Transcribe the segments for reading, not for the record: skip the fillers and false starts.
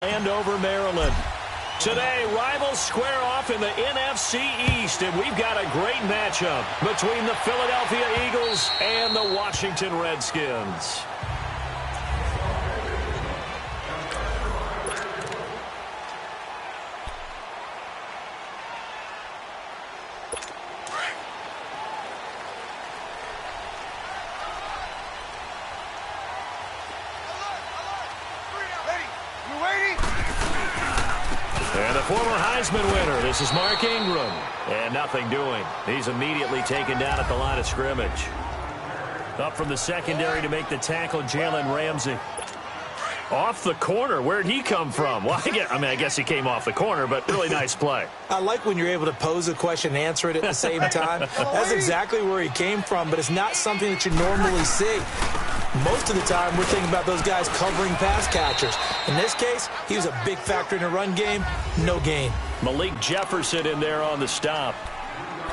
Over Maryland. Today, rivals square off in the NFC East, and we've got a great matchup between the Philadelphia Eagles and the Washington Redskins. And the former Heisman winner, this is Mark Ingram. And nothing doing. He's immediately taken down at the line of scrimmage. Up from the secondary to make the tackle, Jalen Ramsey. Off the corner. Where'd he come from? Well, I guess he came off the corner, but really nice play. I like when you're able to pose a question and answer it at the same time. That's exactly where he came from, but it's not something that you normally see. Most of the time, we're thinking about those guys covering pass catchers. In this case, he was a big factor in the run game. No gain. Malik Jefferson in there on the stop.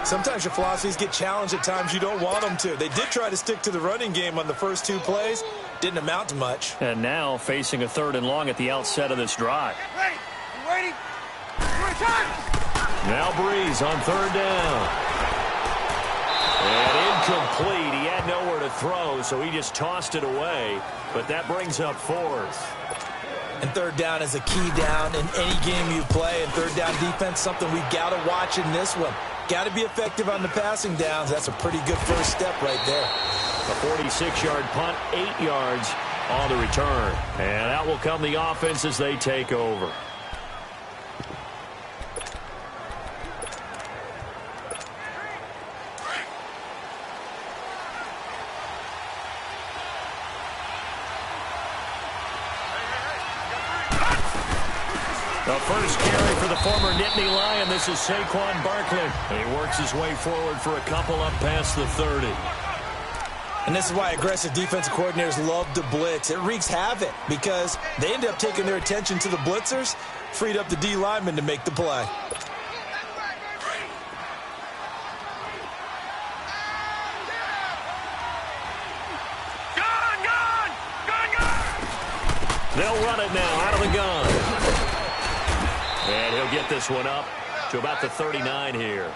Sometimes your philosophies get challenged at times you don't want them to. They did try to stick to the running game on the first two plays. Didn't amount to much. And now facing a 3rd and long at the outset of this drive. Ready? You waiting? Now Breeze on 3rd down. And incomplete. He had nowhere to throw, so he just tossed it away. But that brings up 4th. And 3rd down is a key down in any game you play. And 3rd down defense, something we've got to watch in this one. Got to be effective on the passing downs. That's a pretty good first step right there. A 46-yard punt, 8 yards on the return. And out will come the offense as they take over. The first carry for the former Nittany Lion. This is Saquon Barkley. And he works his way forward for a couple up past the 30. And this is why aggressive defensive coordinators love to blitz. It wreaks havoc because they end up taking their attention to the blitzers, freed up the D lineman to make the play. They'll run it now out of the gun. And he'll get this one up to about the 39 here.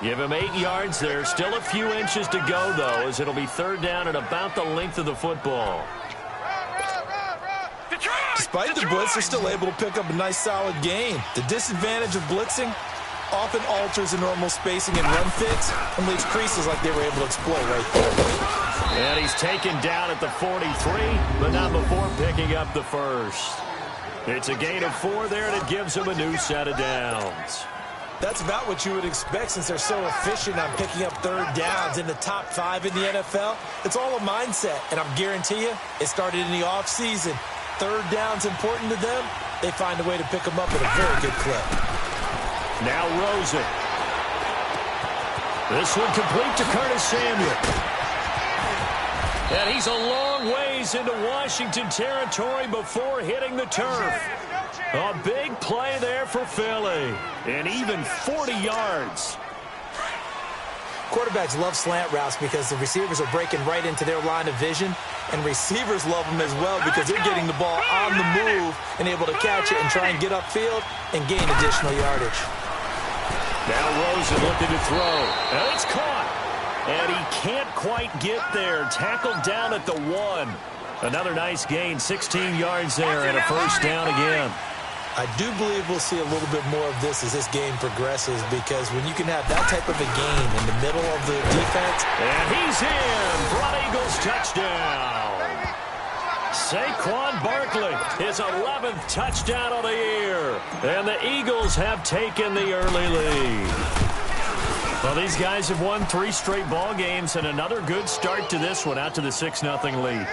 Give him 8 yards there. Still a few inches to go, though, as it'll be 3rd down and about the length of the football. Despite the blitz, they're still able to pick up a nice, solid gain. The disadvantage of blitzing often alters the normal spacing and run fits and leaves creases like they were able to exploit right there. And he's taken down at the 43, but not before picking up the first. It's a gain of 4 there, and it gives him a new set of downs. That's about what you would expect since they're so efficient on picking up 3rd downs in the top 5 in the NFL. It's all a mindset, and I'm guarantee you it started in the offseason. 3rd down's important to them. They find a way to pick them up at a very good clip. Now Rosen. This one complete to Curtis Samuel. And he's a long ways into Washington territory before hitting the turf. A big play there for Philly. And even 40 yards. Quarterbacks love slant routes because the receivers are breaking right into their line of vision. And receivers love them as well because they're getting the ball on the move and able to catch it and try and get upfield and gain additional yardage. Now Rosen looking to throw. And it's caught. And he can't quite get there. Tackled down at the 1. Another nice gain, 16 yards there, and a first down again. I do believe we'll see a little bit more of this as this game progresses because when you can have that type of a game in the middle of the defense. And he's in. Blood Eagles touchdown. Saquon Barkley, his 11th touchdown of the year. And the Eagles have taken the early lead. Well, these guys have won 3 straight ball games and another good start to this one out to the 6-0 lead.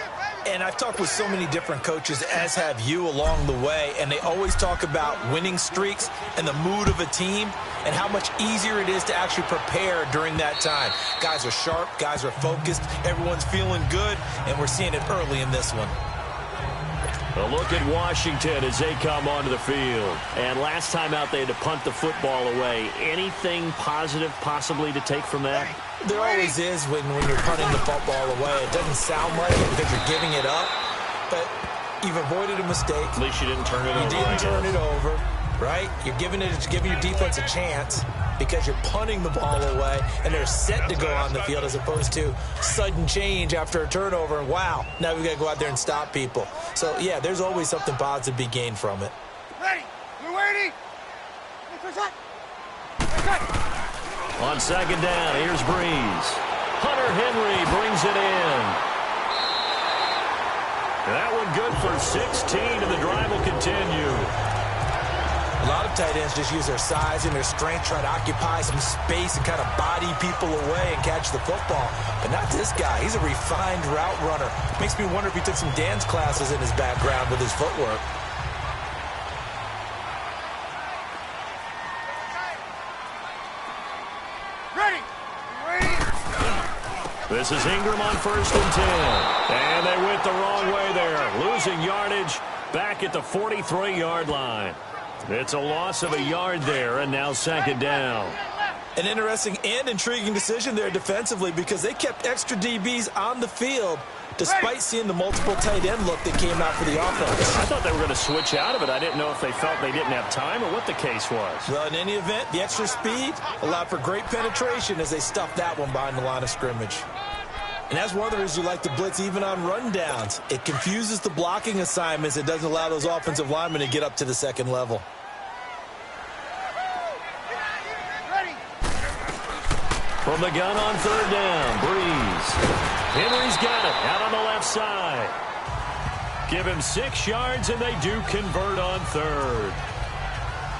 And I've talked with so many different coaches, as have you along the way, and they always talk about winning streaks and the mood of a team and how much easier it is to actually prepare during that time. Guys are sharp, guys are focused, everyone's feeling good, and we're seeing it early in this one. A look at Washington as they come onto the field. And last time out, they had to punt the football away. Anything positive possibly to take from that? There always is when you're punting the football away. It doesn't sound like it because you're giving it up. But You've avoided a mistake. At least you didn't turn it over. You didn't turn it over, right? You're giving your defense a chance because you're punting the ball away, and they're set to go on the field as opposed to sudden change after a turnover. And wow, now we've got to go out there and stop people. So, yeah, there's always something positive to be gained from it. Ready. We're waiting. On second down, here's Breeze. Hunter Henry brings it in. That one good for 16, and the drive will continue. A lot of tight ends just use their size and their strength, try to occupy some space and kind of body people away and catch the football. But not this guy. He's a refined route runner. Makes me wonder if he took some dance classes in his background with his footwork. This is Ingram on 1st and 10. And they went the wrong way there. Losing yardage back at the 43-yard line. It's a loss of a yard there, and now second down. An interesting and intriguing decision there defensively because they kept extra DBs on the field despite seeing the multiple tight end look that came out for the offense. I thought they were going to switch out of it. I didn't know if they felt they didn't have time or what the case was. Well, in any event, the extra speed allowed for great penetration as they stuffed that one behind the line of scrimmage. And that's one of the reasons you like to blitz even on rundowns. It confuses the blocking assignments. It doesn't allow those offensive linemen to get up to the second level. From the gun on third down, Breeze. Henry's got it out on the left side. Give him 6 yards, and they do convert on third.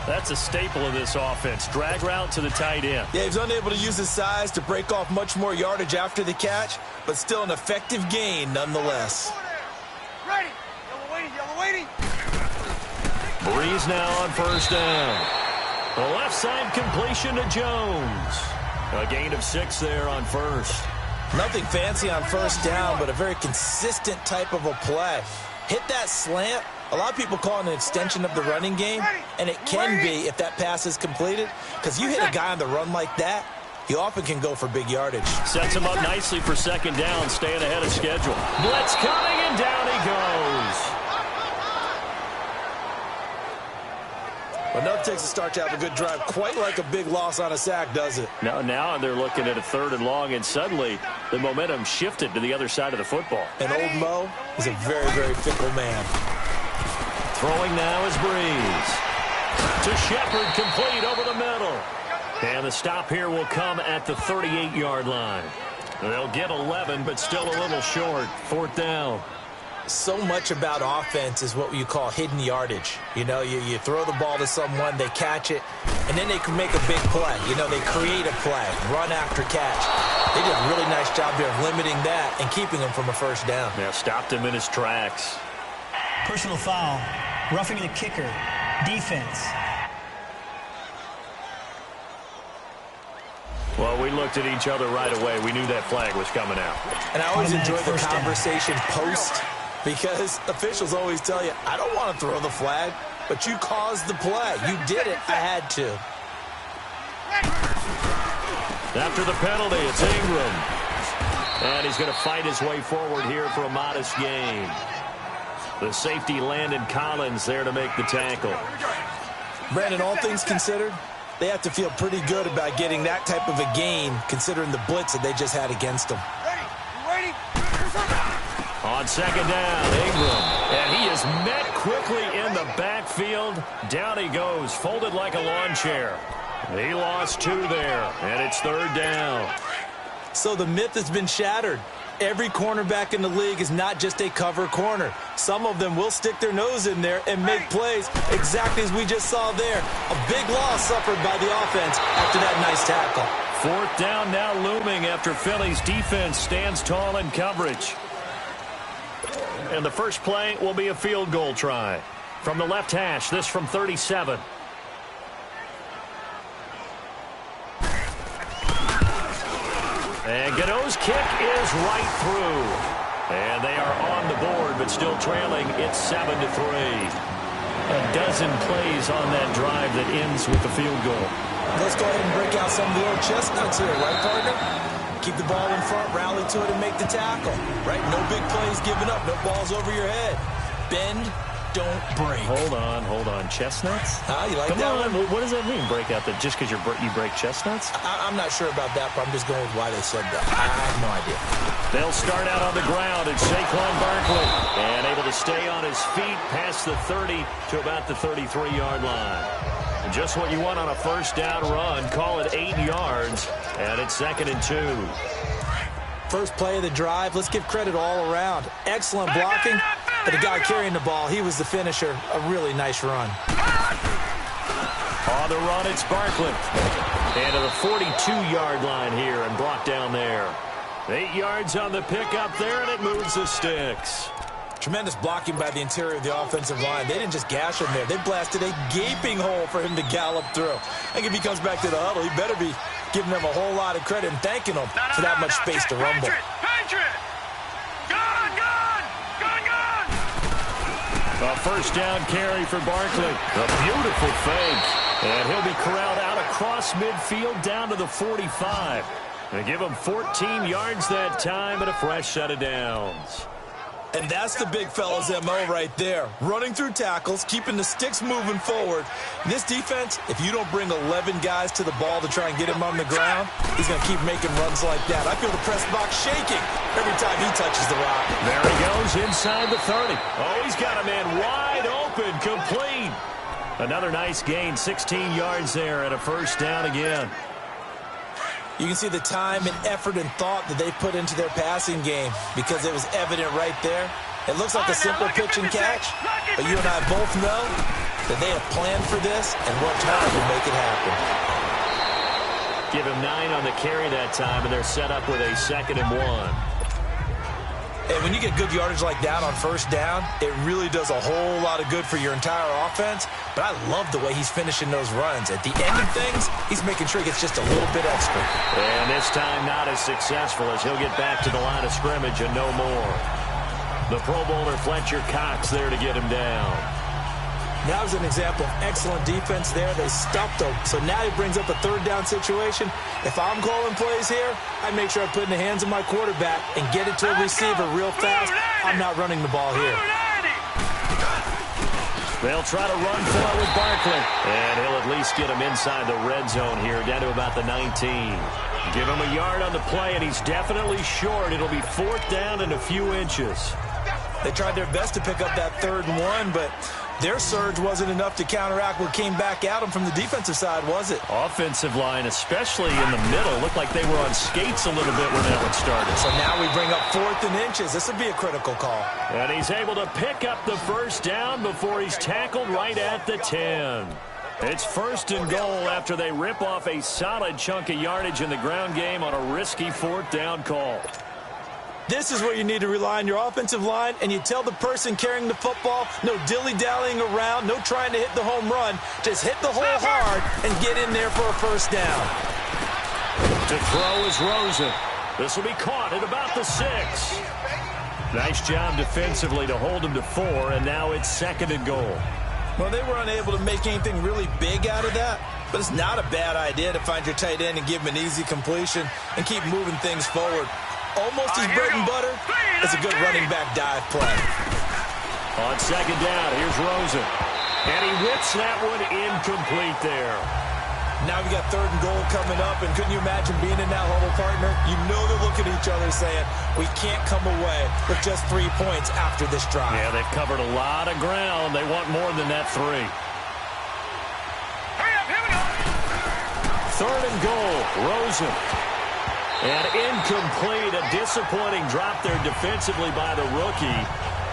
That's a staple of this offense. Drag route to the tight end. Yeah, he's unable to use his size to break off much more yardage after the catch, but still an effective gain nonetheless. Ready. Yellow waiting. Breeze now on first down. The left side completion to Jones. A gain of 6 there on first. Nothing fancy on first down, but a very consistent type of a play. Hit that slant. A lot of people call it an extension of the running game, and it can be if that pass is completed, because you hit a guy on the run like that, he often can go for big yardage. Sets him up nicely for second down, staying ahead of schedule. Blitz coming, and down he goes. But enough takes a start to have a good drive, quite like a big loss on a sack, does it? Now they're looking at a 3rd and long, and suddenly the momentum shifted to the other side of the football. And old Mo is a very, very fickle man. Throwing now is Breeze. To Shepard, complete over the middle. And the stop here will come at the 38-yard line. They'll get 11, but still a little short. 4th down. So much about offense is what you call hidden yardage. You know, you throw the ball to someone, they catch it, and then they can make a big play. You know, they create a play, run after catch. They did a really nice job there of limiting that and keeping him from a first down. Yeah, stopped him in his tracks. Personal foul, roughing the kicker, defense. Well, we looked at each other right away. We knew that flag was coming out. And I always enjoy the Automatic conversation post, because officials always tell you, I don't want to throw the flag, but you caused the play. You did it. I had to. After the penalty, it's Ingram. And he's going to fight his way forward here for a modest gain. The safety, Landon Collins, there to make the tackle. Brandon, all things considered, they have to feel pretty good about getting that type of a gain, considering the blitz that they just had against them. Ready. On second down, Ingram. And he is met quickly in the backfield. Down he goes, folded like a lawn chair. He lost 2 there, and it's 3rd down. So the myth has been shattered. Every cornerback in the league is not just a cover corner. Some of them will stick their nose in there and make plays exactly as we just saw there. A big loss suffered by the offense after that nice tackle. 4th down now looming after Philly's defense stands tall in coverage. And the first play will be a field goal try. From the left hash, this from 37. And Gano's kick is right through. And they are on the board, but still trailing. It's 7-3. A dozen plays on that drive that ends with the field goal. Let's go ahead and break out some of the old chestnuts here, right, partner? Keep the ball in front, rally to it, and make the tackle, right? No big plays given up, no balls over your head. bend, don't break. Hold on. Chestnuts? You like Come that on. one? What does that mean, break out? That just because you break chestnuts? I'm not sure about that, but I'm just going with why they said that. I have no idea. They'll start out on the ground. It's Saquon Barkley. And able to stay on his feet past the 30 to about the 33-yard line. And just what you want on a first down run. Call it 8 yards. And it's 2nd and 2. First play of the drive. Let's give credit all around. Excellent blocking. But the guy carrying the ball, he was the finisher. A really nice run. On the run, it's Barkley. And to the 42-yard line here and brought down there. 8 yards on the pickup there, and it moves the sticks. Tremendous blocking by the interior of the offensive line. They didn't just gash him there. They blasted a gaping hole for him to gallop through. I think if he comes back to the huddle, he better be giving them a whole lot of credit and thanking them for that much space to rumble. Patriot! Gone! A first down carry for Barkley. A beautiful fake. And he'll be corralled out across midfield down to the 45. They give him 14 yards that time and a fresh set of downs. And that's the big fella's MO right there. Running through tackles, keeping the sticks moving forward. This defense, if you don't bring 11 guys to the ball to try and get him on the ground, he's going to keep making runs like that. I feel the press box shaking every time he touches the rock. There he goes inside the 30. Oh, he's got a man wide open, complete. Another nice gain, 16 yards there and a first down again. You can see the time and effort and thought that they put into their passing game because it was evident right there. It looks like a simple pitch and catch, but you and I both know that they have planned for this and worked hard to make it happen. Give him 9 on the carry that time, and they're set up with a 2nd and 1. And when you get good yardage like that on first down, it really does a whole lot of good for your entire offense. But I love the way he's finishing those runs. At the end of things, he's making sure he gets just a little bit extra. And this time not as successful as he'll get back to the line of scrimmage and no more. The Pro Bowler Fletcher Cox there to get him down. That was an example of excellent defense there. They stopped him. So now he brings up a third down situation. If I'm calling plays here, I make sure I put it in the hands of my quarterback and get it to a receiver real fast. I'm not running the ball here. They'll try to run for it with Barkley. And he'll at least get him inside the red zone here, down to about the 19. Give him a yard on the play, and he's definitely short. It'll be 4th down and a few inches. They tried their best to pick up that 3rd and 1, but their surge wasn't enough to counteract what came back at them from the defensive side, was it? Offensive line, especially in the middle, looked like they were on skates a little bit when that one started. So now we bring up 4th and inches. This would be a critical call. And he's able to pick up the first down before he's tackled right at the 10. It's 1st and goal after they rip off a solid chunk of yardage in the ground game on a risky 4th down call. This is where you need to rely on your offensive line, and you tell the person carrying the football, no dilly-dallying around, no trying to hit the home run. Just hit the hole hard and get in there for a first down. To throw is Rosen. This will be caught at about the 6. Nice job defensively to hold him to 4, and now it's 2nd and goal. Well, they were unable to make anything really big out of that, but it's not a bad idea to find your tight end and give him an easy completion and keep moving things forward. Almost as bread and butter as a good running back dive play. On 2nd down, here's Rosen. And he whips that one incomplete there. Now we got 3rd and goal coming up, and couldn't you imagine being in that huddle, partner? You know they're looking at each other saying, we can't come away with just 3 points after this drive. Yeah, they've covered a lot of ground. They want more than that 3. Hurry up, here we go. 3rd and goal, Rosen. And incomplete, a disappointing drop there defensively by the rookie.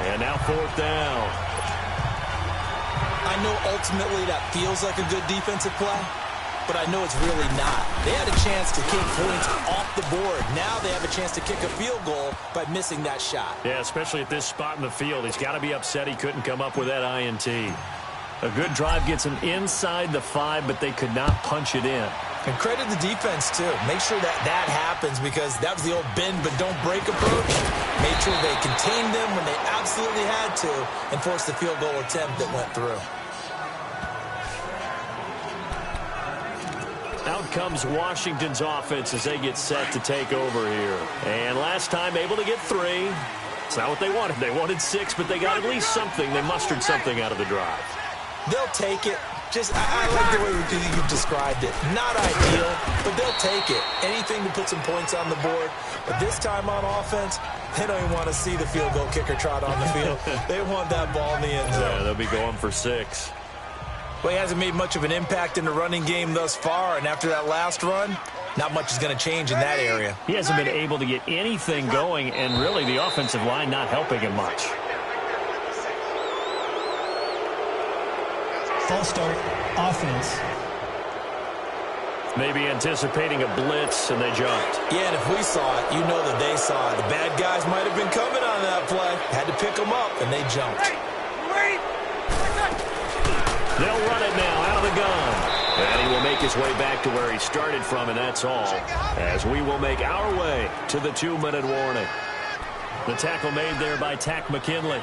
And now 4th down. I know ultimately that feels like a good defensive play, but I know it's really not. They had a chance to kick points off the board. Now they have a chance to kick a field goal by missing that shot. Yeah, especially at this spot in the field. He's got to be upset he couldn't come up with that INT. A good drive gets him inside the 5, but they could not punch it in. And credit the defense, too. Make sure that that happens because that was the old bend but don't break approach. Made sure they contained them when they absolutely had to and forced the field goal attempt that went through. Out comes Washington's offense as they get set to take over here. And last time able to get 3. That's not what they wanted. They wanted 6, but they got at least something. They mustered something out of the drive. They'll take it. I like the way you've described it. Not ideal, but they'll take it. Anything to put some points on the board. But this time on offense, they don't even want to see the field goal kicker trot on the field. They want that ball in the end zone. Yeah, they'll be going for 6. Well, he hasn't made much of an impact in the running game thus far, and after that last run, not much is going to change in that area. He hasn't been able to get anything going, and really the offensive line not helping him much. False start, offense. Maybe anticipating a blitz, and they jumped. Yeah, and if we saw it, you know that they saw it. The bad guys might have been coming on that play. Had to pick them up, and they jumped. They'll run it now out of the gun. And he will make his way back to where he started from, and that's all. As we will make our way to the 2-minute warning. The tackle made there by Tack McKinley.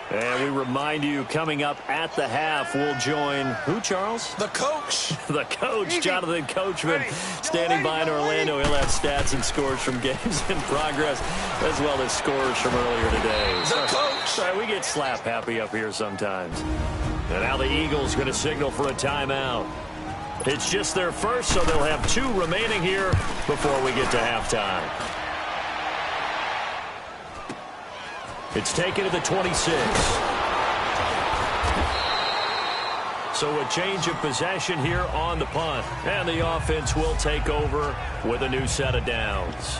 And we remind you, coming up at the half, we'll join who, Charles? The coach. The coach, Jonathan Coachman, standing by in Orlando. He'll have stats and scores from games in progress, as well as scores from earlier today. The coach. Sorry, we get slap happy up here sometimes. And now the Eagles going to signal for a timeout. It's just their first, so they'll have 2 remaining here before we get to halftime. It's taken to the 26. So a change of possession here on the punt. And the offense will take over with a new set of downs.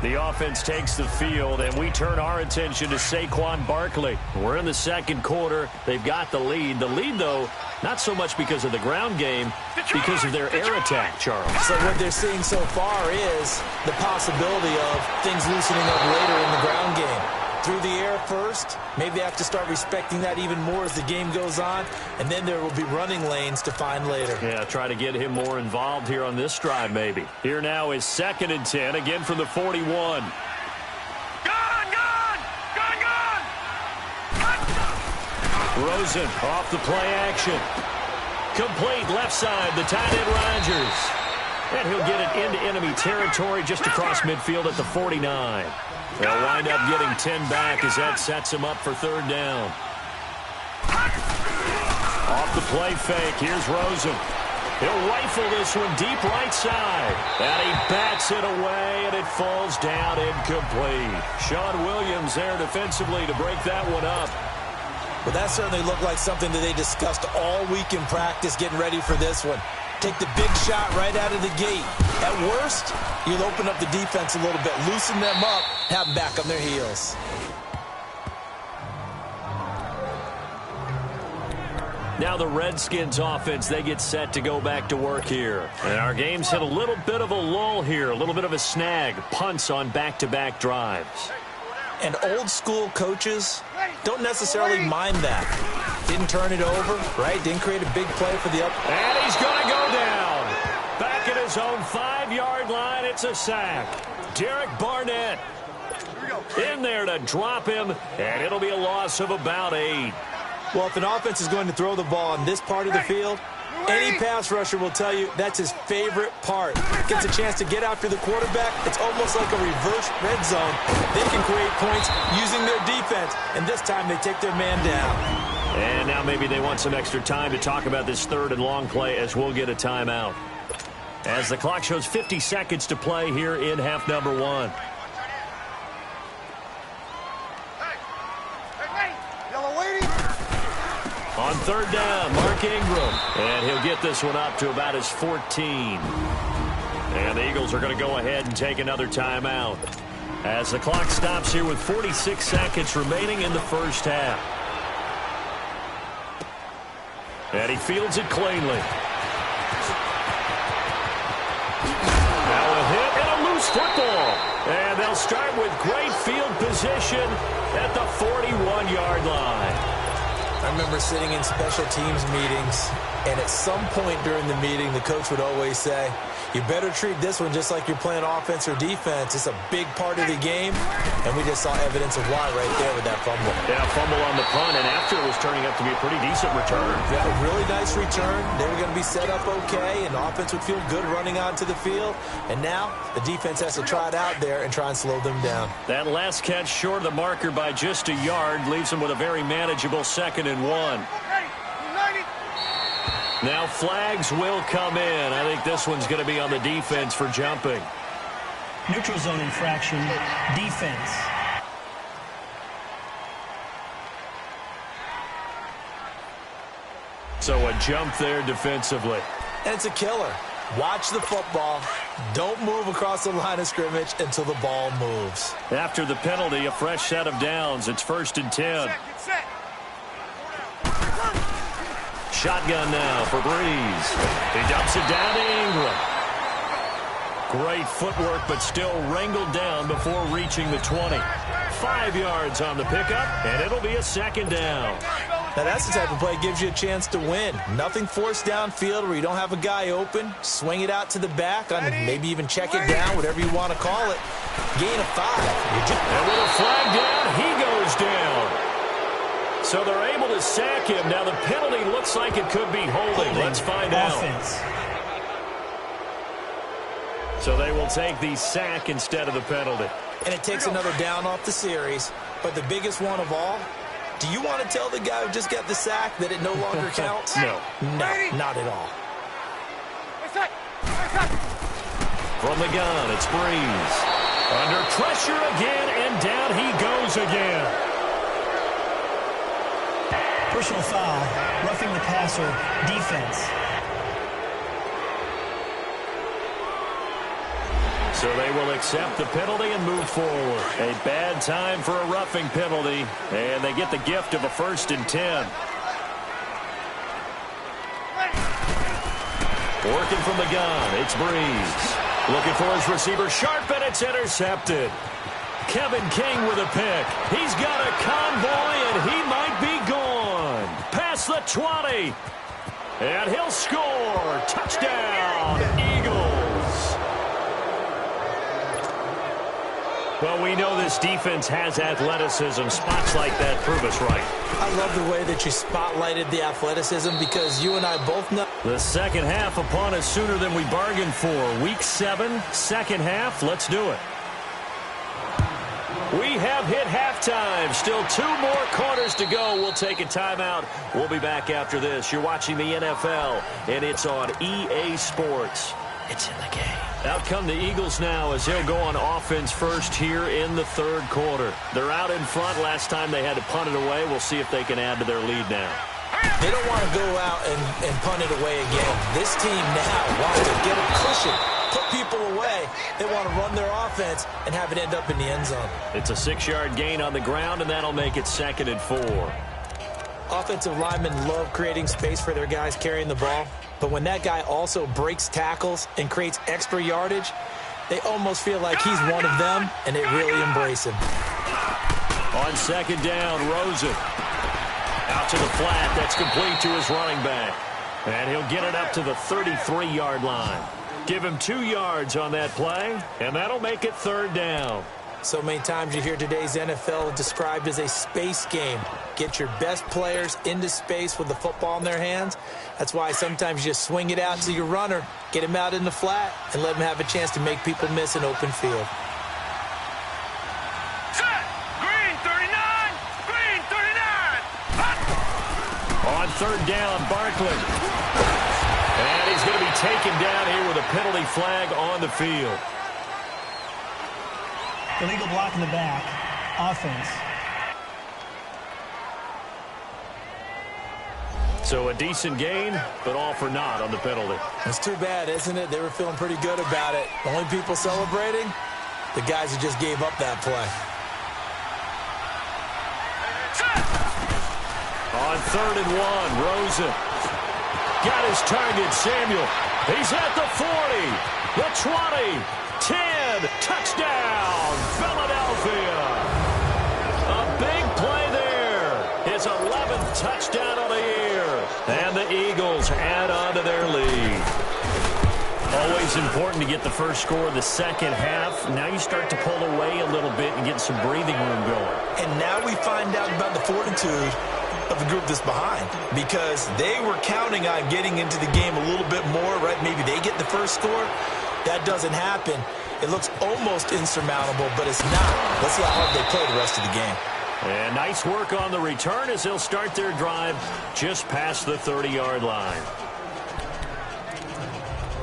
The offense takes the field, and we turn our attention to Saquon Barkley. We're in the second quarter. They've got the lead. The lead, though, not so much because of the ground game, because of their air attack, Charles. So what they're seeing so far is the possibility of things loosening up later in the ground game. Through the air first, maybe they have to start respecting that even more as the game goes on, and then there will be running lanes to find later. Yeah, try to get him more involved here on this drive, maybe. Here now is 2nd and 10, again from the 41. Gone! Rosen off the play action. Complete left side, the tight end Rodgers. And he'll get it into enemy territory just across midfield at the 49. They'll wind up getting 10 back as that sets him up for 3rd down. Off the play fake, here's Rosen. He'll rifle this one deep right side. And he bats it away, and it falls down incomplete. Sean Williams there defensively to break that one up. Well, that certainly looked like something that they discussed all week in practice getting ready for this one. Take the big shot right out of the gate. At worst, you'll open up the defense a little bit, loosen them up, have them back on their heels. Now the Redskins offense, they get set to go back to work here. And our game's hit a little bit of a lull here, a little bit of a snag. Punts on back-to-back drives. And old-school coaches don't necessarily mind that. Didn't turn it over, right? Didn't create a big play for the up. And he's going to go down. Back at his own 5-yard line, it's a sack. Derek Barnett in there to drop him, and it'll be a loss of about 8. Well, if an offense is going to throw the ball in this part of the field, any pass rusher will tell you that's his favorite part. Gets a chance to get after the quarterback. It's almost like a reverse red zone. They can create points using their defense, and this time they take their man down. And now maybe they want some extra time to talk about this 3rd and long play as we'll get a timeout. As the clock shows 50 seconds to play here in half number 1. On 3rd down, Mark Ingram. And he'll get this one up to about his 14. And the Eagles are going to go ahead and take another timeout. As the clock stops here with 46 seconds remaining in the first half. And he fields it cleanly. Now a hit and a loose football. And they'll start with great field position at the 41-yard line. I remember sitting in special teams meetings, and at some point during the meeting, the coach would always say, you better treat this one just like you're playing offense or defense. It's a big part of the game, and we just saw evidence of why right there with that fumble. Yeah, fumble on the punt, and after it was turning up to be a pretty decent return. Yeah, a really nice return. They were going to be set up okay, and the offense would feel good running onto the field. And now the defense has to try it out there and try and slow them down. That last catch short of the marker by just a yard leaves them with a very manageable 2nd and 1. Now flags will come in. I think this one's going to be on the defense for jumping. Neutral zone infraction, defense. So a jump there defensively. And it's a killer. Watch the football. Don't move across the line of scrimmage until the ball moves. After the penalty, a fresh set of downs. It's 1st and 10. Shotgun now for Breeze. He dumps it down to Ingram. Great footwork, but still wrangled down before reaching the 20. 5 yards on the pickup, and it'll be a 2nd down. Now that's the type of play that gives you a chance to win. Nothing forced downfield where you don't have a guy open. Swing it out to the back, on maybe even check it down, whatever you want to call it. Gain of 5. And with a flag down, he goes down. So they're able to sack him. Now the penalty looks like it could be holding. Let's find out. So they will take the sack instead of the penalty. And it takes another down off the series. But the biggest one of all, do you want to tell the guy who just got the sack that it no longer counts? No. No, not at all. From the gun, it's Breeze. Under pressure again, and down he goes again. Personal foul, roughing the passer, defense. So they will accept the penalty and move forward. A bad time for a roughing penalty, and they get the gift of a 1st and 10. Working from the gun, it's Breeze. Looking for his receiver, sharp, and it's intercepted. Kevin King with a pick. He's got a convoy, and he might be gone. Past the 20. And he'll score. Touchdown, Eagles. Well, we know this defense has athleticism. Spots like that prove us right. I love the way that you spotlighted the athleticism because you and I both know. The second half upon us sooner than we bargained for. Week 7, second half. Let's do it. We have hit halftime. Still 2 more quarters to go. We'll take a timeout. We'll be back after this. You're watching the NFL, and it's on EA Sports. It's in the game. Out come the Eagles now as they'll go on offense first here in the 3rd quarter. They're out in front. Last time they had to punt it away. We'll see if they can add to their lead now. They don't want to go out and punt it away again. This team now wants to get a cushion, put people away. They want to run their offense and have it end up in the end zone. It's a 6-yard gain on the ground, and that'll make it 2nd and 4. Offensive linemen love creating space for their guys carrying the ball. But when that guy also breaks tackles and creates extra yardage, they almost feel like he's one of them, and they really embrace him. On 2nd down, Rosen. Out to the flat. That's complete to his running back. And he'll get it up to the 33-yard line. Give him 2 yards on that play, and that'll make it 3rd down. So many times you hear today's NFL described as a space game. Get your best players into space with the football in their hands. That's why sometimes you just swing it out to your runner, get him out in the flat, and let him have a chance to make people miss an open field. Set. Green 39. Green 39. Hot. On 3rd down, Barkley. And he's going to be taken down here with a penalty flag on the field. Illegal block in the back. Offense. So a decent gain, but all for naught on the penalty. It's too bad, isn't it? They were feeling pretty good about it. The only people celebrating, the guys who just gave up that play. On 3rd and 1, Rosen. Got his target, Samuel. He's at the 40, the 20, 10, touchdown, Philadelphia. A big play there. His 11th touchdown on the year. And the Eagles add on to their lead. Always important to get the first score of the second half. Now you start to pull away a little bit and get some breathing room going. And now we find out about the fortitude of the group that's behind, because they were counting on getting into the game a little bit more, right? Maybe they get the first score. That doesn't happen. It looks almost insurmountable, but it's not. Let's see how hard they play the rest of the game. And nice work on the return as they'll start their drive just past the 30-yard line.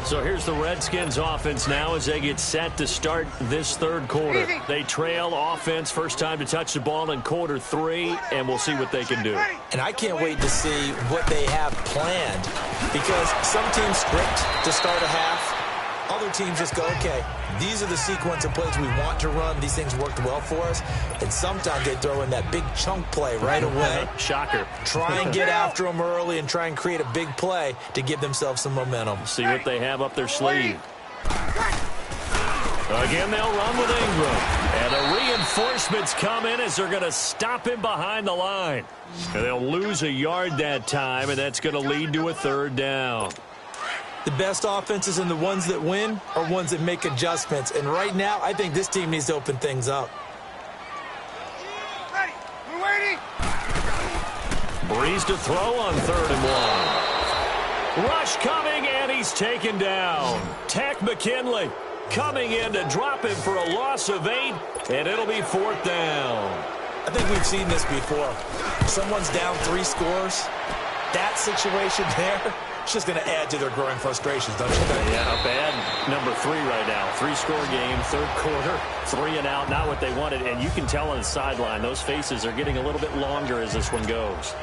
So here's the Redskins offense now as they get set to start this third quarter. They trail offense first time to touch the ball in quarter 3, and we'll see what they can do. And I can't wait to see what they have planned, because some teams script to start a half. Other teams just go, okay, these are the sequence of plays we want to run. These things worked well for us. And sometimes they throw in that big chunk play right away. Shocker. Try and get after them early and try and create a big play to give themselves some momentum. See what they have up their sleeve. Again, they'll run with Ingram. And the reinforcements come in as they're going to stop him behind the line. And they'll lose a yard that time, and that's going to lead to a third down. The best offenses and the ones that win are ones that make adjustments. And right now, I think this team needs to open things up. Ready. We're waiting. Breeze to throw on 3rd and 1. Rush coming, and he's taken down. Tack McKinley coming in to drop him for a loss of 8, and it'll be 4th down. I think we've seen this before. Someone's down 3 scores. That situation there, it's just going to add to their growing frustrations, don't you think? Yeah, bad number 3 right now. 3-score game, 3rd quarter, 3 and out, not what they wanted. And you can tell on the sideline, those faces are getting a little bit longer as this one goes.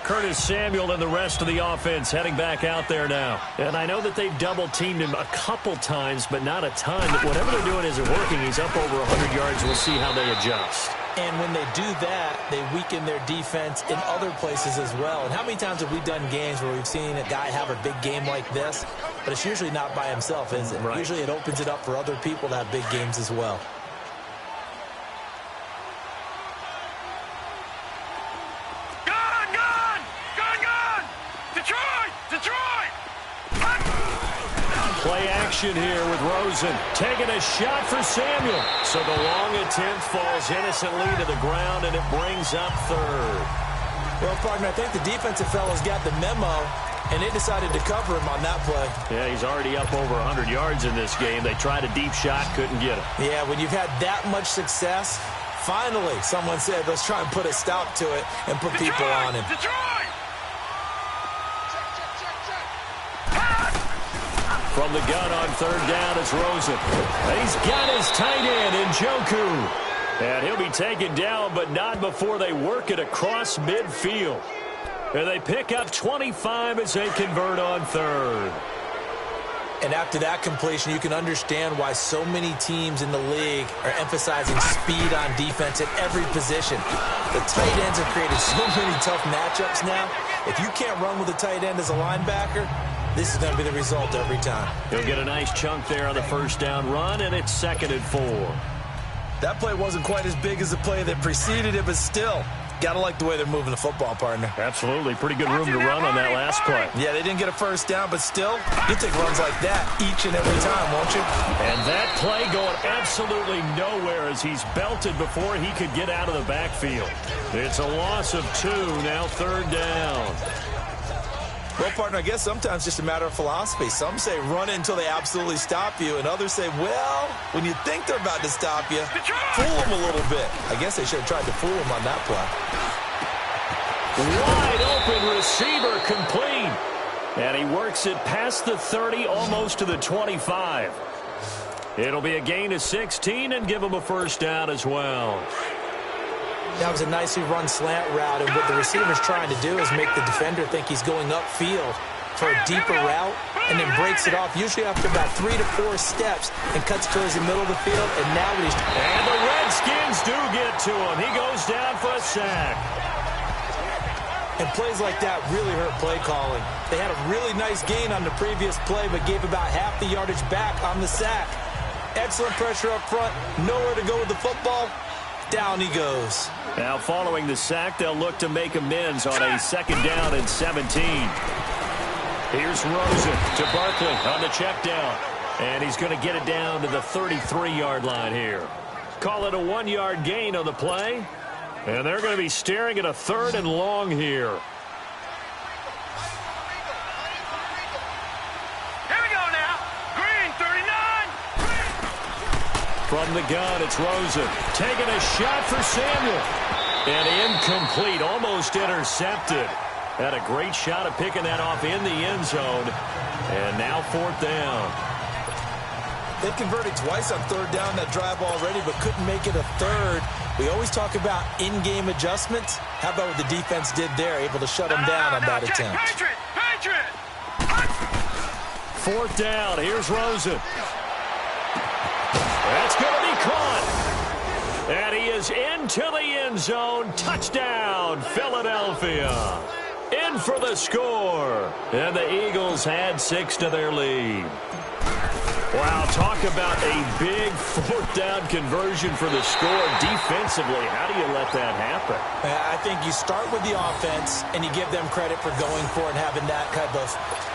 Curtis Samuel and the rest of the offense heading back out there now. And I know that they've double-teamed him a couple times, but not a ton. But whatever they're doing isn't working. He's up over 100 yards. We'll see how they adjust. And when they do that, they weaken their defense in other places as well. And how many times have we done games where we've seen a guy have a big game like this? But it's usually not by himself, is it? Right. Usually it opens it up for other people to have big games as well. Gone, gone, gone, gone. Detroit, Detroit. Play action here with Rosen. Taking a shot for Samuel. So the long attempt falls innocently to the ground, and it brings up 3rd. Well, partner, I think the defensive fellows got the memo, and they decided to cover him on that play. Yeah, he's already up over 100 yards in this game. They tried a deep shot, couldn't get him. Yeah, when you've had that much success, finally someone said, let's try and put a stop to it and put people on him. Detroit. From the gun on 3rd down, it's Rosen. He's got his tight end in Njoku. And he'll be taken down, but not before they work it across midfield. And they pick up 25 as they convert on 3rd. And after that completion, you can understand why so many teams in the league are emphasizing speed on defense at every position. The tight ends have created so many tough matchups now. If you can't run with a tight end as a linebacker, this is going to be the result every time. He'll get a nice chunk there on the first down run, and it's 2nd and 4. That play wasn't quite as big as the play that preceded it, but still, got to like the way they're moving the football, partner. Absolutely. Pretty good room to run on that last play. Yeah, they didn't get a first down, but still, you take runs like that each and every time, won't you? And that play going absolutely nowhere as he's belted before he could get out of the backfield. It's a loss of 2, now 3rd down. Well, partner, I guess sometimes it's just a matter of philosophy. Some say run it until they absolutely stop you, and others say, well, when you think they're about to stop you, fool them a little bit. I guess they should have tried to fool them on that play. Wide open receiver complete. And he works it past the 30, almost to the 25. It'll be a gain of 16 and give him a first down as well. That was a nicely run slant route, and what the receiver's trying to do is make the defender think he's going upfield for a deeper route, and then breaks it off, usually after about 3 to 4 steps, and cuts towards the middle of the field, and now he's... And the Redskins do get to him. He goes down for a sack. And plays like that really hurt play calling. They had a really nice gain on the previous play, but gave about half the yardage back on the sack. Excellent pressure up front, nowhere to go with the football. Down he goes. Now following the sack, they'll look to make amends on a 2nd down and 17. Here's Rosen to Barkley on the check down. And he's going to get it down to the 33-yard line here. Call it a 1-yard gain on the play. And they're going to be staring at a 3rd and long here. Here we go now. Green, 39. From the gun, it's Rosen. Taking a shot for Samuel. And incomplete, almost intercepted. Had a great shot of picking that off in the end zone. And now 4th down. They converted twice on 3rd down that drive already, but couldn't make it a 3rd. We always talk about in-game adjustments. How about what the defense did there, able to shut them down on that attempt? Patriot! 4th down. Here's Rosen. That's going to be caught. And he is into the end zone. Touchdown, Philadelphia. In for the score. And the Eagles had 6 to their lead. Wow, talk about a big 4th down conversion for the score. Defensively, how do you let that happen? I think you start with the offense, and you give them credit for going for it and having that kind of,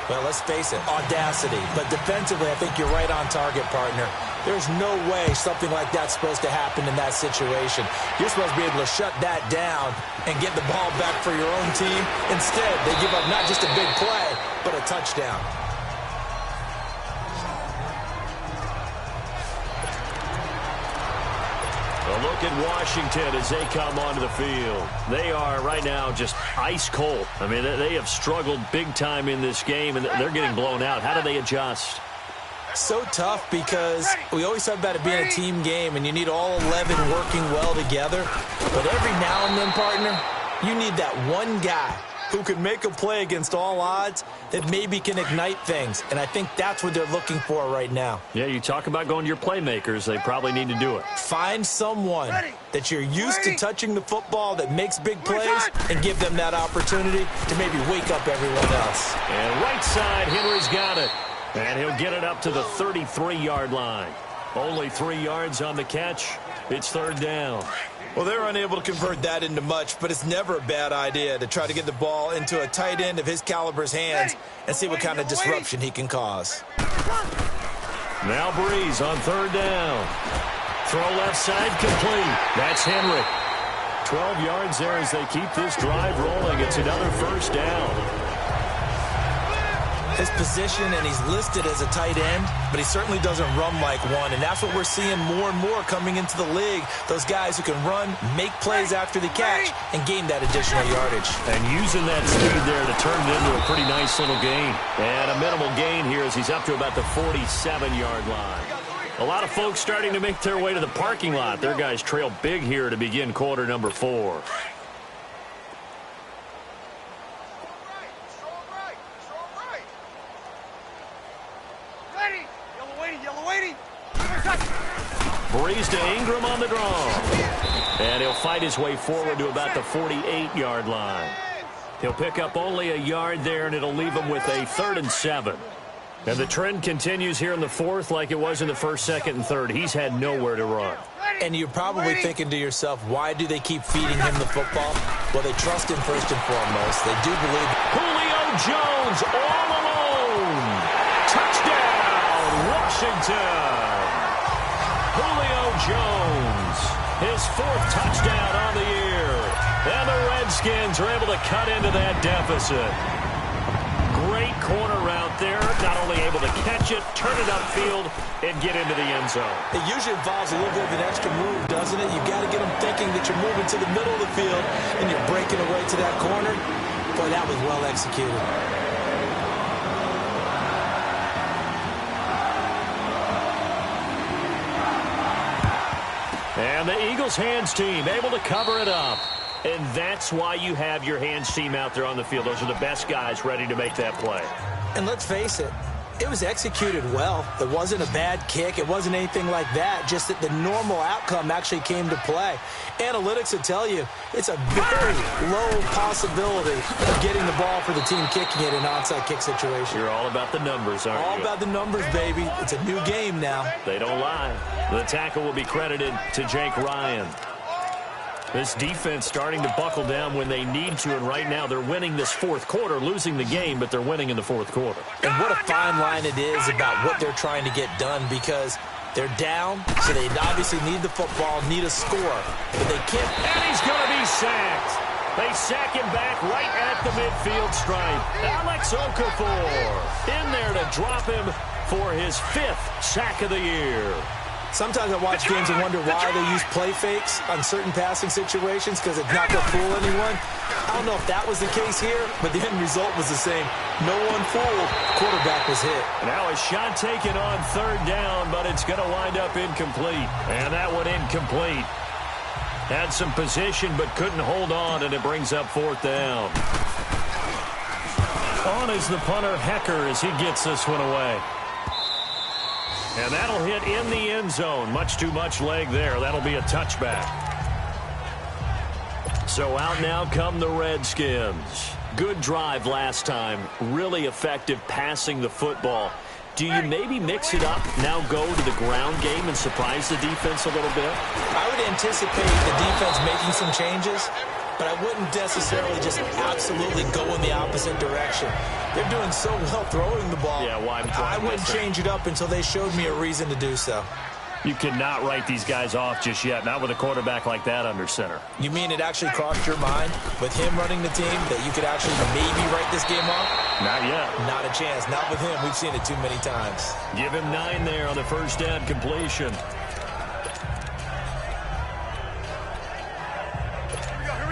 well, let's face it, audacity. But defensively, I think you're right on target, partner. There's no way something like that's supposed to happen in that situation. You're supposed to be able to shut that down and get the ball back for your own team. Instead, they give up not just a big play, but a touchdown. A look at Washington as they come onto the field. They are right now just ice cold. I mean, they have struggled big time in this game, and they're getting blown out. How do they adjust? So tough because we always talk about it being a team game, and you need all 11 working well together. But every now and then, partner, you need that one guy who can make a play against all odds that maybe can ignite things. And I think that's what they're looking for right now. Yeah, you talk about going to your playmakers. They probably need to do it. Find someone that you're used to touching the football that makes big plays and give them that opportunity to maybe wake up everyone else. And right side, Henry's got it. And he'll get it up to the 33-yard line. Only 3 yards on the catch. It's 3rd down. Well, they're unable to convert that into much, but it's never a bad idea to try to get the ball into a tight end of his caliber's hands and see what kind of disruption he can cause. Now Breeze on 3rd down. Throw left side complete. That's Henry. 12 yards there as they keep this drive rolling. It's another 1st down. His position, and he's listed as a tight end, but he certainly doesn't run like one, and that's what we're seeing more and more coming into the league. Those guys who can run, make plays after the catch, and gain that additional yardage. And using that speed there to turn it into a pretty nice little gain. And a minimal gain here as he's up to about the 47-yard line. A lot of folks starting to make their way to the parking lot. Their guys trail big here to begin quarter number 4. Breeze to Ingram on the draw. And he'll fight his way forward to about the 48-yard line. He'll pick up only a yard there, and it'll leave him with a 3rd and 7. And the trend continues here in the 4th like it was in the 1st, 2nd, and 3rd. He's had nowhere to run. And you're probably thinking to yourself, why do they keep feeding him the football? Well, they trust him first and foremost. They do believe. Julio Jones all alone. Touchdown, Washington. Julio Jones, his 4th touchdown on the year. And the Redskins are able to cut into that deficit. Great corner route there. Not only able to catch it, turn it upfield, and get into the end zone. It usually involves a little bit of an extra move, doesn't it? You've got to get them thinking that you're moving to the middle of the field and you're breaking away to that corner. Boy, that was well executed. And the Eagles hands team able to cover it up. And that's why you have your hands team out there on the field. Those are the best guys ready to make that play. And let's face it, it was executed well. It wasn't a bad kick. It wasn't anything like that. Just that the normal outcome actually came to play. Analytics will tell you it's a very low possibility of getting the ball for the team kicking it in an onside kick situation. You're all about the numbers, aren't you? All about the numbers, baby. It's a new game now. They don't lie. The tackle will be credited to Jake Ryan. This defense starting to buckle down when they need to, and right now they're winning this fourth quarter, losing the game, but they're winning in the fourth quarter. And what a fine line it is about what they're trying to get done, because they're down, so they obviously need the football, need a score, but they can't. And he's going to be sacked. They sack him back right at the midfield stripe. Alex Okafor in there to drop him for his 5th sack of the year. Sometimes I watch games and wonder why they use play fakes on certain passing situations, because it's not going to fool anyone. I don't know if that was the case here, but the end result was the same. No one fooled. Quarterback was hit. Now a shot taken on 3rd down, but it's going to wind up incomplete. And that one incomplete. Had some position, but couldn't hold on, and it brings up 4th down. On is the punter, Hecker, as he gets this one away. And that'll hit in the end zone. Much too much leg there. That'll be a touchback. So out now come the Redskins. Good drive last time. Really effective passing the football. Do you maybe mix it up, now go to the ground game and surprise the defense a little bit? I would anticipate the defense making some changes, but I wouldn't necessarily just absolutely go in the opposite direction. They're doing so well throwing the ball. Yeah, why I wouldn't change it up until they showed me a reason to do so. You cannot write these guys off just yet, not with a quarterback like that under center. You mean it actually crossed your mind with him running the team that you could actually maybe write this game off? Not yet. Not a chance. Not with him. We've seen it too many times. Give him 9 there on the 1st down completion.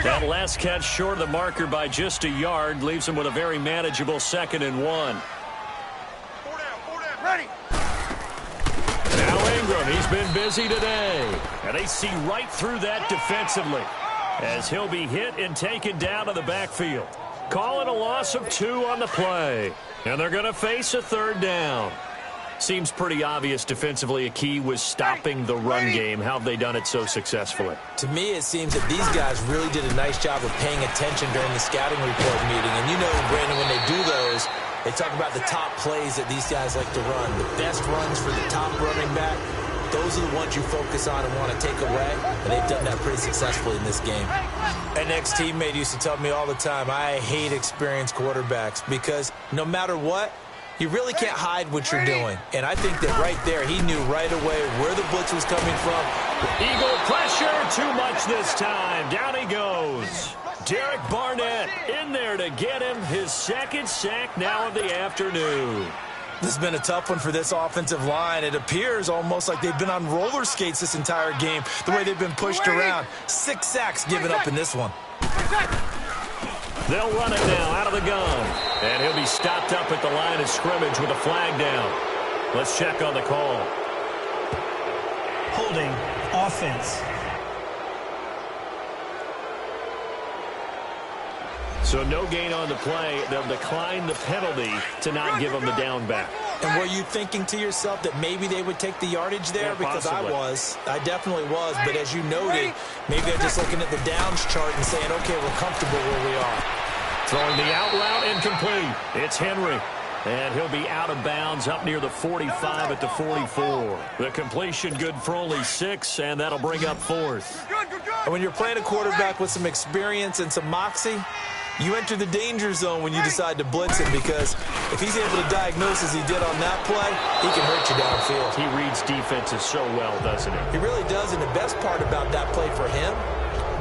That last catch short of the marker by just a yard leaves him with a very manageable 2nd and 1. 4 down. Ready. Now Ingram, he's been busy today. And they see right through that defensively as he'll be hit and taken down to the backfield. Calling a loss of 2 on the play. And they're going to face a 3rd down. Seems pretty obvious defensively a key was stopping the run game. How have they done it so successfully? To me, it seems that these guys really did a nice job of paying attention during the scouting report meeting. And you know, Brandon, when they do those, they talk about the top plays that these guys like to run. The best runs for the top running back, those are the ones you focus on and want to take away. And they've done that pretty successfully in this game. An ex-teammate used to tell me all the time, I hate experienced quarterbacks because no matter what, you really can't hide what you're doing. And I think that right there, he knew right away where the blitz was coming from. Eagle pressure, too much this time. Down he goes. Derek Barnett in there to get him his 2nd sack now of the afternoon. This has been a tough one for this offensive line. It appears almost like they've been on roller skates this entire game, the way they've been pushed around. 6 sacks given up in this one. They'll run it now out of the gun. And he'll be stopped up at the line of scrimmage with a flag down. Let's check on the call. Holding, offense. So no gain on the play. They'll decline the penalty to not give them the down back. And were you thinking to yourself that maybe they would take the yardage there? Yeah, because possibly. I definitely was. But as you noted, maybe they're just looking at the downs chart and saying, okay, we're comfortable where we are. Throwing the out route incomplete. It's Henry. And he'll be out of bounds up near the 45 at the 44. The completion good for only 6, and that'll bring up 4th. And when you're playing a quarterback with some experience and some moxie, you enter the danger zone when you decide to blitz him, because if he's able to diagnose as he did on that play, he can hurt you downfield. He reads defenses so well, doesn't he? He really does, and the best part about that play for him,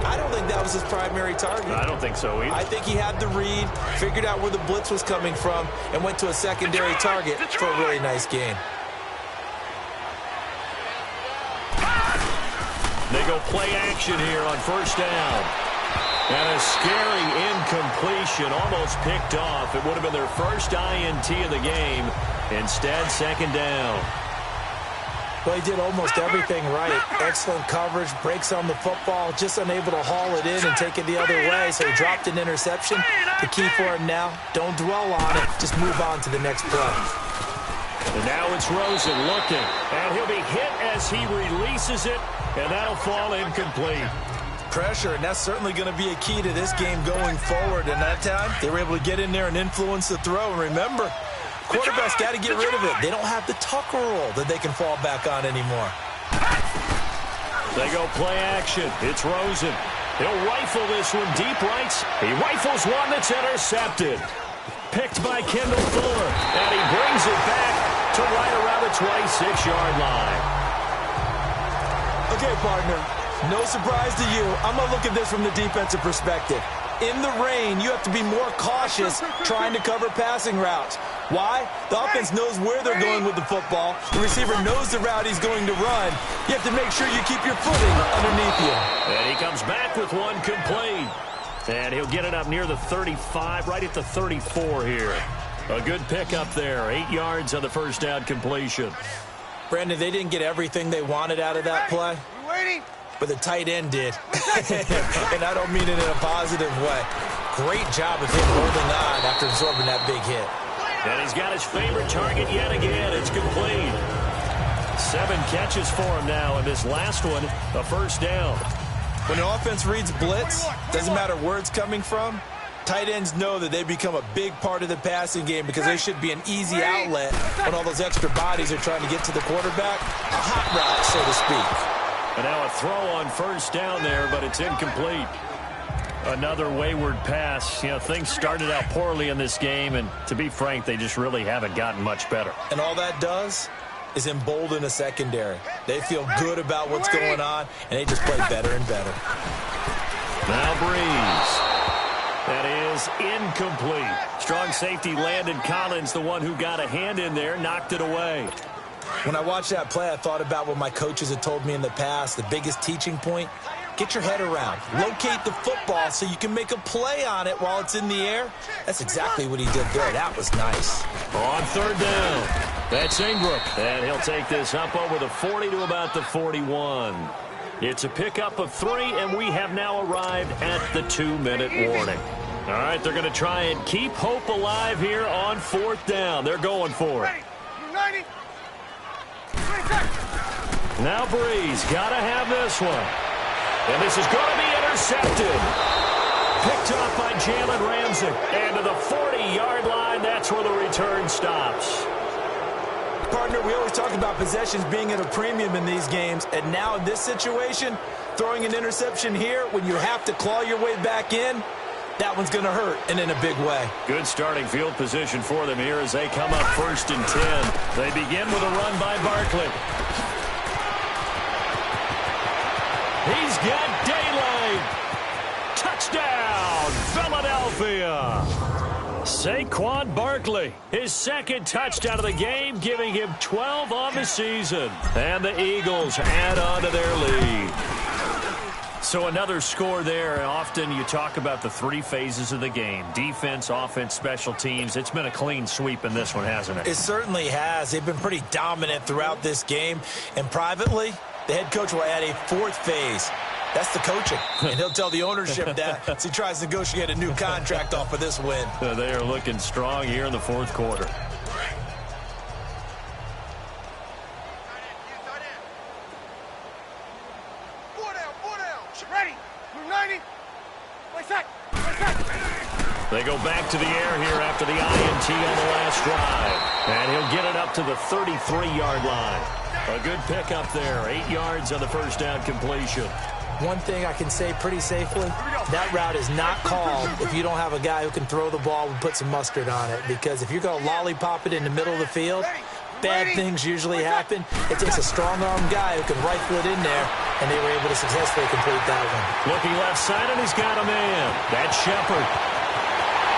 I don't think that was his primary target. I don't think so either. I think he had the read, figured out where the blitz was coming from, and went to a secondary target for a really nice gain. They go play action here on 1st down. And a scary incompletion, almost picked off. It would have been their first INT of the game. Instead, 2nd down. Well, he did almost everything right. Excellent coverage, breaks on the football, just unable to haul it in and take it the other way. So he dropped an interception. The key for him now, don't dwell on it. Just move on to the next play. And now it's Rosen looking. And he'll be hit as he releases it. And that'll fall incomplete. Pressure, and that's certainly going to be a key to this game going forward. And that time, they were able to get in there and influence the throw. And remember, quarterbacks got to get rid of it. They don't have the Tucker roll that they can fall back on anymore. They go play action. It's Rosen. He'll rifle this one deep right. He rifles one that's intercepted. Picked by Kendall Fuller. And he brings it back to right around the 26-yard line. Okay, partner, no surprise to you. I'm going to look at this from the defensive perspective. In the rain, you have to be more cautious trying to cover passing routes. Why? The offense knows where they're going with the football. The receiver knows the route he's going to run. You have to make sure you keep your footing underneath you. And he comes back with one complete. And he'll get it up near the 35, right at the 34 here. A good pickup there. 8 yards on the first down completion. Brandon, they didn't get everything they wanted out of that play. But the tight end did. And I don't mean it in a positive way. Great job of him holding on after absorbing that big hit. And he's got his favorite target yet again. It's complete. 7 catches for him now, and this last one, a first down. When an offense reads blitz, doesn't matter where it's coming from, tight ends know that they become a big part of the passing game because they should be an easy outlet when all those extra bodies are trying to get to the quarterback. A hot route, so to speak. And now a throw on first down there, but it's incomplete. Another wayward pass. You know, things started out poorly in this game, and to be frank, they just really haven't gotten much better. And all that does is embolden a secondary. They feel good about what's going on, and they just play better and better. Now Breeze. That is incomplete. Strong safety Landon Collins, the one who got a hand in there, knocked it away. When I watched that play, I thought about what my coaches had told me in the past. The biggest teaching point, get your head around. Locate the football so you can make a play on it while it's in the air. That's exactly what he did there. That was nice. On third down, that's Ingram. And he'll take this up over the 40 to about the 41. It's a pickup of 3, and we have now arrived at the 2-minute warning. All right, they're going to try and keep hope alive here on 4th down. They're going for it. Now Breeze, got to have this one. And this is going to be intercepted. Picked off by Jalen Ramsey. And to the 40-yard line, that's where the return stops. Partner, we always talk about possessions being at a premium in these games. And now in this situation, throwing an interception here when you have to claw your way back in, that one's going to hurt, and in a big way. Good starting field position for them here as they come up 1st and 10. They begin with a run by Barkley. He's got daylight. Touchdown, Philadelphia. Saquon Barkley, his 2nd touchdown of the game, giving him 12 on the season. And the Eagles add on to their lead. So another score there. Often you talk about the 3 phases of the game. Defense, offense, special teams. It's been a clean sweep in this one, hasn't it? It certainly has. They've been pretty dominant throughout this game. And privately, the head coach will add a 4th phase. That's the coaching. And he'll tell the ownership that as he tries to negotiate a new contract off of this win. They are looking strong here in the 4th quarter. They go back to the air here after the INT on the last drive. And he'll get it up to the 33-yard line. A good pickup there. 8 yards on the first down completion. One thing I can say pretty safely, that route is not called if you don't have a guy who can throw the ball and put some mustard on it. Because if you're going to lollipop it in the middle of the field, bad things usually happen. It takes a strong-arm guy who can rifle it in there, and they were able to successfully complete that one. Looking left side, and he's got a man. That's Shepard.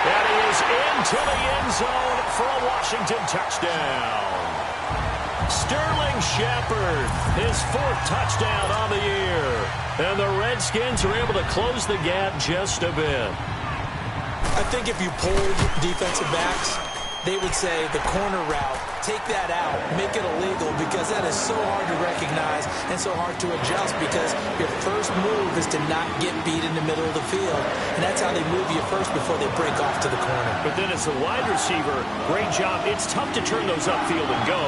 And he is into the end zone for a Washington touchdown. Sterling Shepard, his 4th touchdown on the year. And the Redskins are able to close the gap just a bit. I think if you polled defensive backs, they would say the corner route, take that out, make it illegal, because that is so hard to recognize and so hard to adjust, because your first move is to not get beat in the middle of the field. And that's how they move you first before they break off to the corner. But then as a wide receiver, great job. It's tough to turn those upfield and go,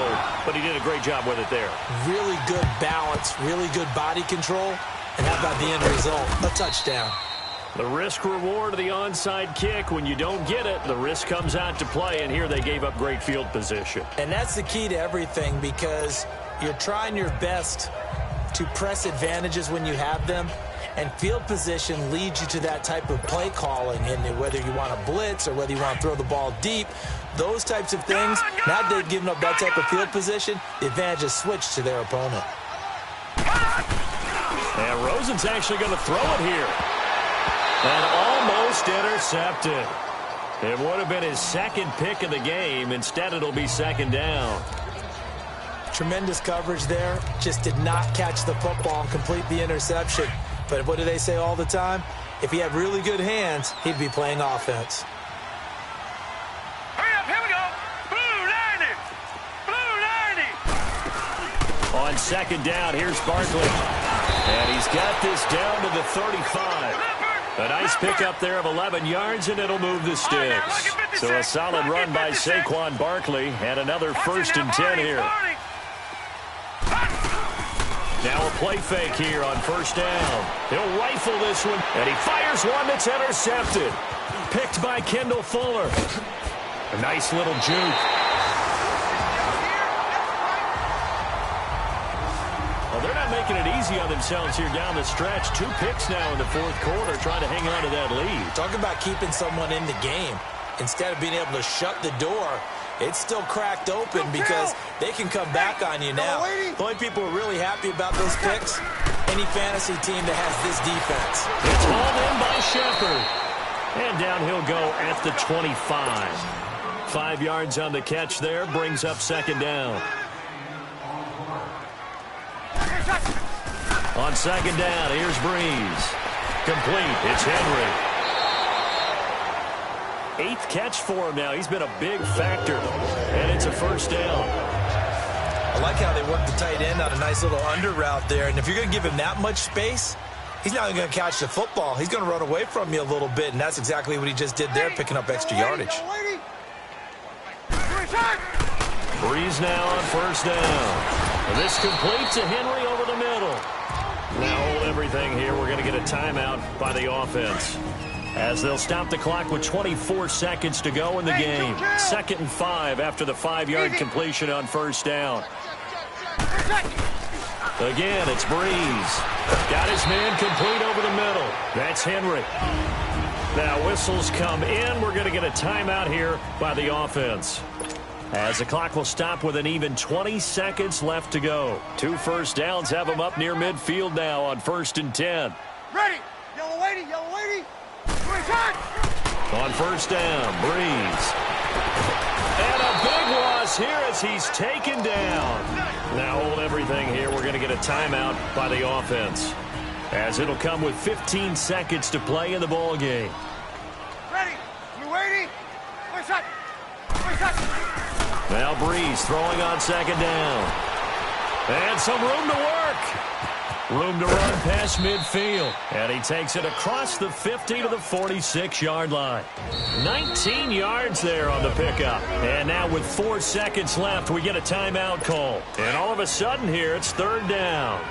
but he did a great job with it there. Really good balance, really good body control. And how about the end result? A touchdown. The risk-reward of the onside kick, when you don't get it, the risk comes out to play, and here they gave up great field position. And that's the key to everything, because you're trying your best to press advantages when you have them, And field position leads you to that type of play calling, and whether you want to blitz or whether you want to throw the ball deep, those types of things, now that they've given up that type of field position, the advantage is switched to their opponent. And Rosen's actually going to throw it here. And almost intercepted. It would have been his second pick of the game. Instead, it'll be second down. Tremendous coverage there. Just did not catch the football and complete the interception. But what do they say all the time? If he had really good hands, he'd be playing offense. Hurry up, here we go. Blue 90. Blue 90. On second down, here's Barkley. And he's got this down to the 35. A nice pickup there of 11 yards, and it'll move the sticks. So a solid run by Saquon Barkley, and another 1st and 10 here. Now a play fake here on 1st down. He'll rifle this one, and he fires one that's intercepted. Picked by Kendall Fuller. A nice little juke. Well, they're not making it easy on themselves here down the stretch. 2 picks now in the 4th quarter, trying to hang on to that lead. Talk about keeping someone in the game. Instead of being able to shut the door, it's still cracked open because they can come back on you now. The only people who are really happy about those picks, any fantasy team that has this defense. It's hauled in by Shepard. And down he'll go at the 25. 5 yards on the catch there, brings up second down. On second down, here's Breeze. Complete, it's Henry. 8th catch for him now. He's been a big factor. And it's a 1st down. I like how they work the tight end on a nice little under route there. And if you're going to give him that much space, he's not even going to catch the football. He's going to run away from you a little bit, and that's exactly what he just did there, picking up extra yardage. Breeze now on 1st down. And this completes to Henry over the middle. Now hold everything here. We're going to get a timeout by the offense, as they'll stop the clock with 24 seconds to go in the game. 2nd and 5 after the 5-yard completion on 1st down. Again, it's Breeze. Got his man complete over the middle. That's Henry. Now whistles come in. We're going to get a timeout here by the offense, as the clock will stop with an even 20 seconds left to go. 2 1st downs have them up near midfield now on 1st and 10. Ready. Yellow lady, yellow lady. On 1st down, Breeze. And a big loss here as he's taken down. Now hold everything here. We're going to get a timeout by the offense, as it'll come with 15 seconds to play in the ball game. Ready. Blue 80. Where's that? Now Breeze throwing on 2nd down. And some room to work. Room to run past midfield. And he takes it across the 50 to the 46-yard line. 19 yards there on the pickup. And now with 4 seconds left, we get a timeout call. And all of a sudden here, it's 3rd down.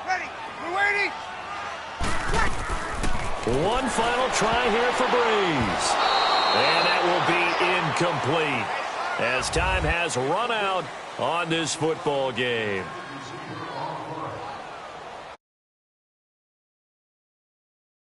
Ready. Blue 80. One final try here for Breeze. And that will be incomplete, as time has run out on this football game.